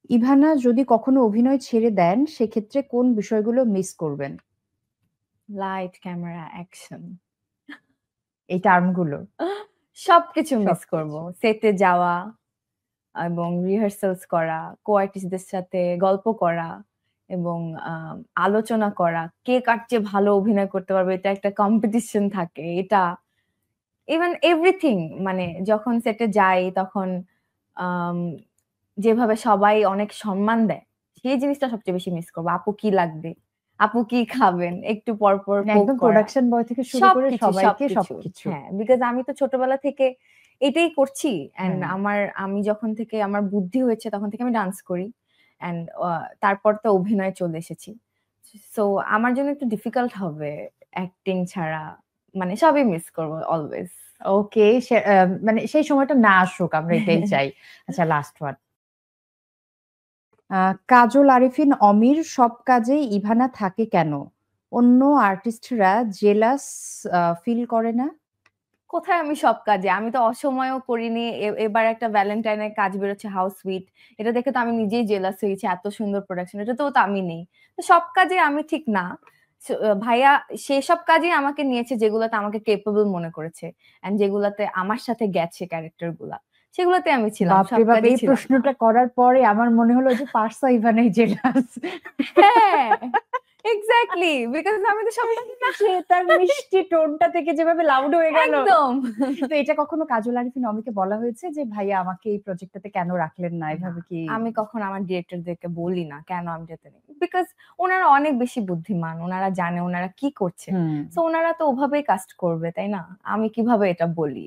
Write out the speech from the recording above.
Ivana যদি কখনো অভিনয় ছেড়ে দেন সেক্ষেত্রে কোন বিষয়গুলো মিস করবেন? লাইট, ক্যামেরা, অ্যাকশন, এই টার্মগুলো। সবকিছু মিস করব। সবকিছু। সেটে যাওয়া এবং রিহার্সালস করা, কো-আর্টিস্টদের সাথে গল্প করা এবং আম আলোচনা করা। কে কার চেয়ে ভালো অভিনয় করতে পারবে, এটা একটা কম্পিটিশন থাকে। এটা ইভেন এভরিথিং, মানে যখন সেটে যাই তখন আম যেভাবে সবাই অনেক সম্মান দেয়, সেই জিনিসটা সবচেয়ে বেশি মিস করব। আপু কি লাগবে? আপু কি খাবেন? একটু পর, পর মানে পোক একদম করা। প্রোডাকশন বয় থেকে শুরু করে সবকিছু, সবাইকে সবকিছু। সবকিছু। হ্যাঁ, বিকজ আমি তো ছোটবেলা থেকে এটাই করছি। অ্যান্ড হ্যাঁ। আমি যখন থেকে আমার বুদ্ধি হয়েছে তখন থেকে আমি ডান্স করি। অ্যান্ড তারপর তো অভিনয়ে চলে এসেছি। সো আমার জন্য একটু ডিফিকাল্ট হবে অ্যাক্টিং ছাড়া। মানে সবই মিস করব অলওয়েজ। ওকে, মানে সেই সময়টা না আসুক, আমরা এটাই চাই। আচ্ছা, লাস্ট ওয়ান। কাজল আরিফিন অমির সব কাজেই ইভানা থাকে কেন? অন্য আর্টিস্টরা জেলাস ফিল করে না? কোথায় আমি সব কাজে? আমি তো অসময়েও করিনি। এবার একটা ভ্যালেন্টাইনের কাজ বেরোচ্ছে, হাউস সুইট। এটা দেখে তো আমি নিজেই জেলাস হয়ে গেছি। এত সুন্দর প্রোডাকশন। এটাতেও তো আমি নেই। তো সব কাজে আমি ঠিক না। ভাইয়া সেসব কাজেই আমাকে নিয়েছে যেগুলোতে আমাকে কেপেবল মনে করেছে। অ্যান্ড যেগুলাতে আমার সাথে গেছে ক্যারেক্টার গুলা। সেগুলোতে আমি ছিলাম। বাপরে সব বাপ, কাজেই এই ছিলাম না। প্রশ্নটা করার পরে আমার মনে হলো যে পার্সা ইভানাই জেলাস। হ্যাঁ, এক্সাক্টলি। বিকজ আমি তো সব কাজে না। সে তার মিষ্টি টোনটা থেকে যেভাবে লাউড হয়ে গেল। একদম। তো এটা কখনো কাজল আরিফিন অমিকে বলা হয়েছে যে ভাইয়া আমাকে এই প্রজেক্টটাতে কেন রাখলেন না, না, এভাবে কি? আমি কখনো আমার ডিরেক্টরদেরকে বলি না কেন আমি যেতে নেই, বিকজ ওনারা অনেক বেশি বুদ্ধিমান, ওনারা জানে ওনারা কি করছে। হুম। তো ওনারা তো ওভাবেই কাস্ট করবে, তাই না? আমি কিভাবে এটা বলি?